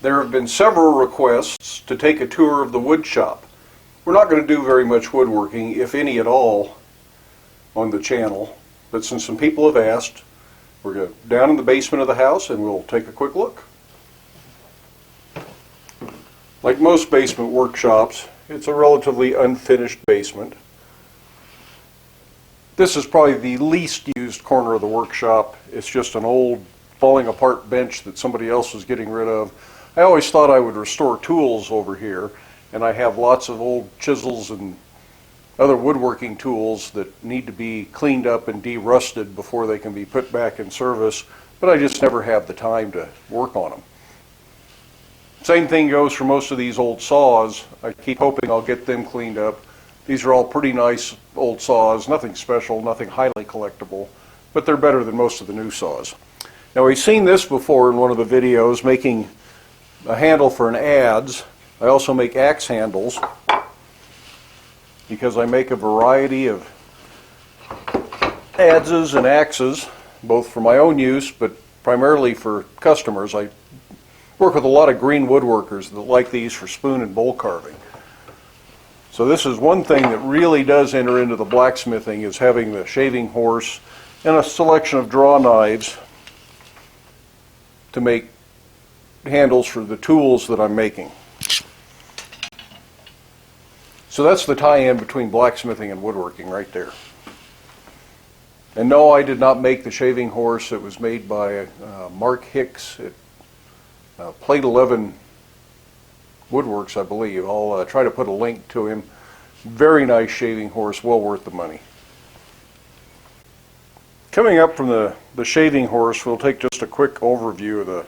There have been several requests to take a tour of the wood shop. We're not going to do very much woodworking, if any at all, on the channel, but since some people have asked, we're going down in the basement of the house and we'll take a quick look. Like most basement workshops, it's a relatively unfinished basement. This is probably the least used corner of the workshop. It's just an old falling apart bench that somebody else was getting rid of. I always thought I would restore tools over here, and I have lots of old chisels and other woodworking tools that need to be cleaned up and de-rusted before they can be put back in service, but I just never have the time to work on them. Same thing goes for most of these old saws. I keep hoping I'll get them cleaned up. These are all pretty nice old saws, nothing special, nothing highly collectible, but they're better than most of the new saws. Now, we've seen this before in one of the videos, making a handle for an adze. I also make axe handles because I make a variety of adzes and axes, both for my own use, but primarily for customers. I work with a lot of green woodworkers that like these for spoon and bowl carving. So this is one thing that really does enter into the blacksmithing, is having the shaving horse and a selection of draw knives to make handles for the tools that I'm making. So that's the tie-in between blacksmithing and woodworking right there. And no, I did not make the shaving horse. It was made by Mark Hicks at Plate 11 Woodworks, I believe. I'll try to put a link to him. Very nice shaving horse, well worth the money. Coming up from the shaving horse, we'll take just a quick overview of the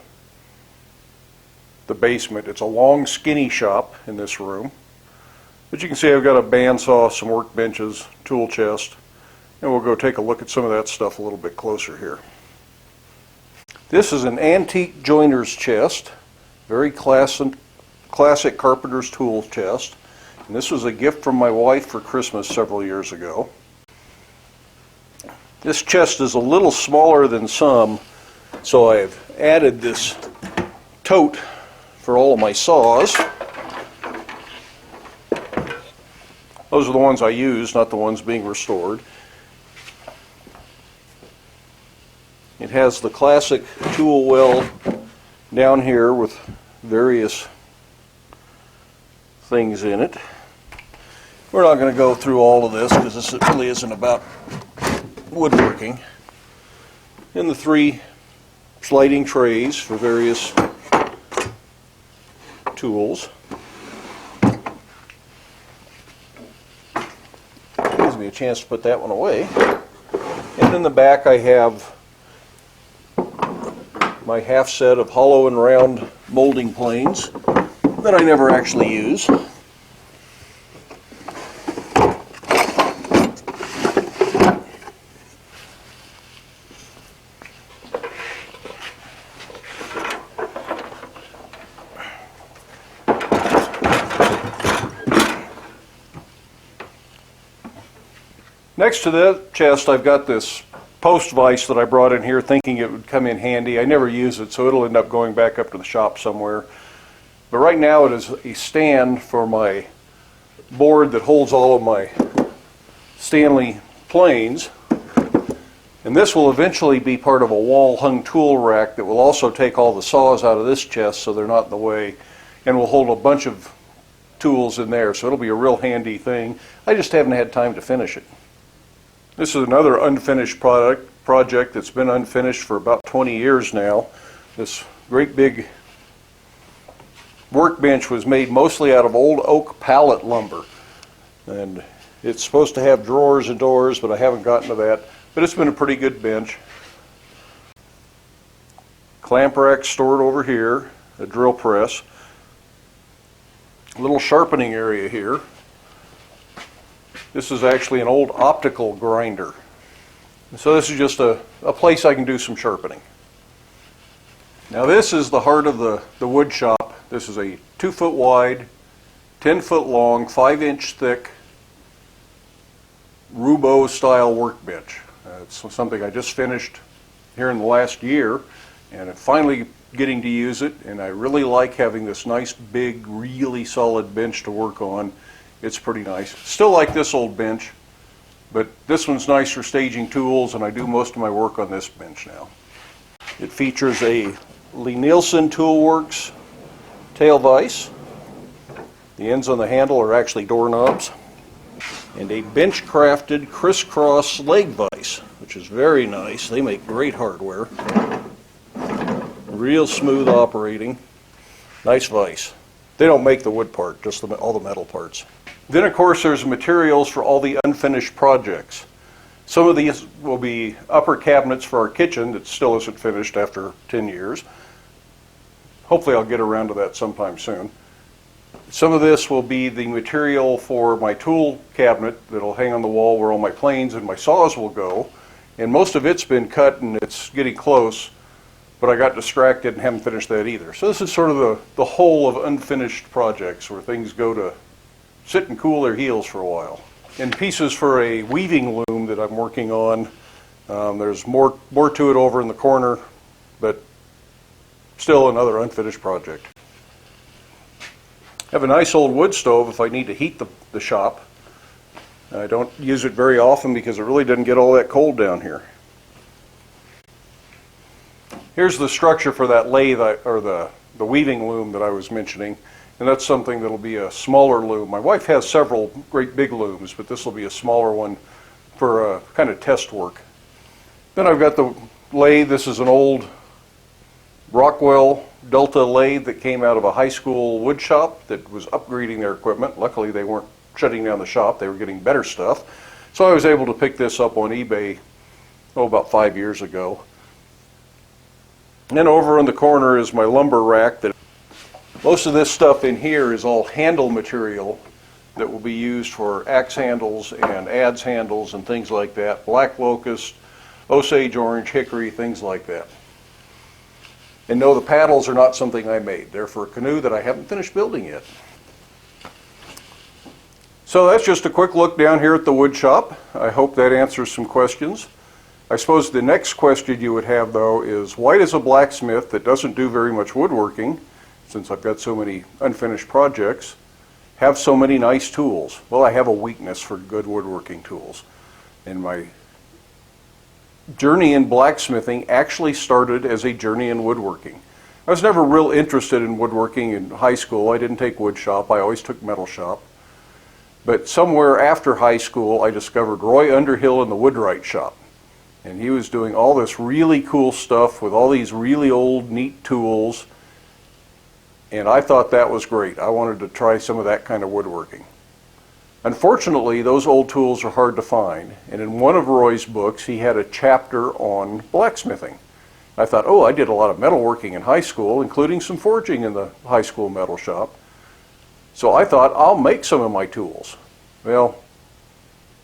basement. It's a long, skinny shop in this room. But you can see I've got a bandsaw, some workbenches, tool chest, and we'll go take a look at some of that stuff a little bit closer here. This is an antique joiner's chest, very classic carpenter's tool chest. And this was a gift from my wife for Christmas several years ago. This chest is a little smaller than some, so I've added this tote for all of my saws. Those are the ones I use, not the ones being restored. It has the classic tool well down here with various things in it. We're not going to go through all of this because this really isn't about woodworking. And the 3 sliding trays for various tools. Gives me a chance to put that one away. And in the back I have my half set of hollow and round molding planes that I never actually use. Next to the chest, I've got this post vise that I brought in here thinking it would come in handy. I never use it, so it'll end up going back up to the shop somewhere. But right now it is a stand for my board that holds all of my Stanley planes. And this will eventually be part of a wall-hung tool rack that will also take all the saws out of this chest so they're not in the way, and will hold a bunch of tools in there, so it'll be a real handy thing. I just haven't had time to finish it. This is another unfinished project that's been unfinished for about 20 years now. This great big workbench was made mostly out of old oak pallet lumber. And it's supposed to have drawers and doors, but I haven't gotten to that. But it's been a pretty good bench. Clamp rack stored over here, a drill press. A little sharpening area here. This is actually an old optical grinder. So this is just a place I can do some sharpening. Now this is the heart of the wood shop. This is a 2-foot wide, 10-foot long, 5-inch thick Roubo style workbench. It's something I just finished here in the last year, and I'm finally getting to use it, and I really like having this nice big really solid bench to work on. It's pretty nice. Still like this old bench, but this one's nice for staging tools, and I do most of my work on this bench now. It features a Lie-Nielsen Toolworks tail vise. The ends on the handle are actually doorknobs. And a bench-crafted crisscross leg vise, which is very nice. They make great hardware. Real smooth operating. Nice vise. They don't make the wood part, just all the metal parts. Then, of course, there's materials for all the unfinished projects. Some of these will be upper cabinets for our kitchen that still isn't finished after 10 years. Hopefully I'll get around to that sometime soon. Some of this will be the material for my tool cabinet that'll hang on the wall where all my planes and my saws will go. And most of it's been cut and it's getting close, but I got distracted and haven't finished that either. So this is sort of the whole of unfinished projects where things go to sit and cool their heels for a while. And pieces for a weaving loom that I'm working on. There's more to it over in the corner, but still another unfinished project. I have a nice old wood stove if I need to heat the shop. I don't use it very often because it really doesn't get all that cold down here. Here's the structure for that lathe, or the weaving loom that I was mentioning, and that's something that'll be a smaller loom. My wife has several great big looms, but this will be a smaller one for kind of test work. Then I've got the lathe. This is an old Rockwell Delta lathe that came out of a high school wood shop that was upgrading their equipment. Luckily they weren't shutting down the shop, they were getting better stuff. So I was able to pick this up on eBay, about 5 years ago. And then over in the corner is my lumber rack. Most of this stuff in here is all handle material that will be used for axe handles and adze handles and things like that. Black locust, Osage orange, hickory, things like that. And no, the paddles are not something I made. They're for a canoe that I haven't finished building yet. So that's just a quick look down here at the wood shop. I hope that answers some questions. I suppose the next question you would have, though, is why does a blacksmith that doesn't do very much woodworking, since I've got so many unfinished projects, have so many nice tools? Well, I have a weakness for good woodworking tools. And my journey in blacksmithing actually started as a journey in woodworking. I was never real interested in woodworking in high school. I didn't take wood shop. I always took metal shop. But somewhere after high school, I discovered Roy Underhill in the Woodwright shop. And he was doing all this really cool stuff with all these really old, neat tools. And I thought that was great. I wanted to try some of that kind of woodworking. Unfortunately, those old tools are hard to find, and in one of Roy's books he had a chapter on blacksmithing. I thought, oh, I did a lot of metalworking in high school, including some forging in the high school metal shop. So I thought, I'll make some of my tools. Well,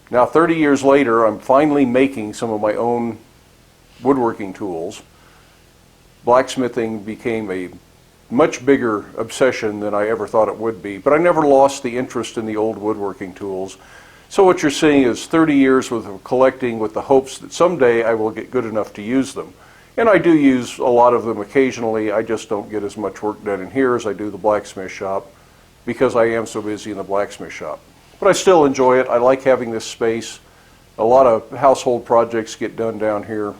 now 30 years later, I'm finally making some of my own woodworking tools. Blacksmithing became a much bigger obsession than I ever thought it would be, but I never lost the interest in the old woodworking tools. So what you're seeing is 30 years worth of collecting with the hopes that someday I will get good enough to use them. And I do use a lot of them occasionally. I just don't get as much work done in here as I do the blacksmith shop because I am so busy in the blacksmith shop. But I still enjoy it. I like having this space. A lot of household projects get done down here,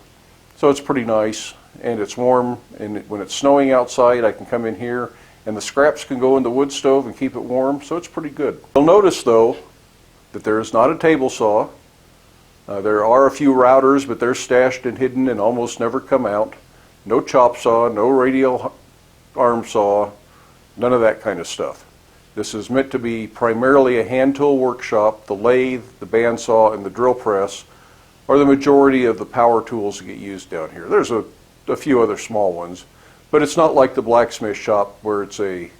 so it's pretty nice. And it's warm, and when it's snowing outside I can come in here and the scraps can go in the wood stove and keep it warm, so it's pretty good. You'll notice though that there is not a table saw. There are a few routers, but they're stashed and hidden and almost never come out. No chop saw, no radial arm saw, none of that kind of stuff. This is meant to be primarily a hand tool workshop. The lathe, the bandsaw, and the drill press are the majority of the power tools that get used down here. There's a few other small ones, but it's not like the blacksmith shop where it's a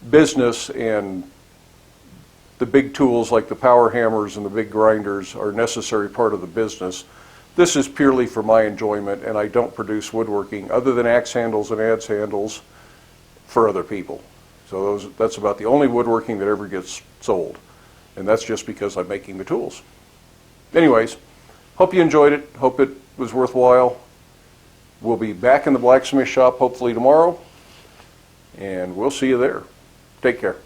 business and the big tools like the power hammers and the big grinders are a necessary part of the business. This is purely for my enjoyment, and I don't produce woodworking other than axe handles and adze handles for other people. So that's about the only woodworking that ever gets sold, and that's just because I'm making the tools. Anyways, hope you enjoyed it. Hope it was worthwhile. We'll be back in the blacksmith shop hopefully tomorrow, and we'll see you there. Take care.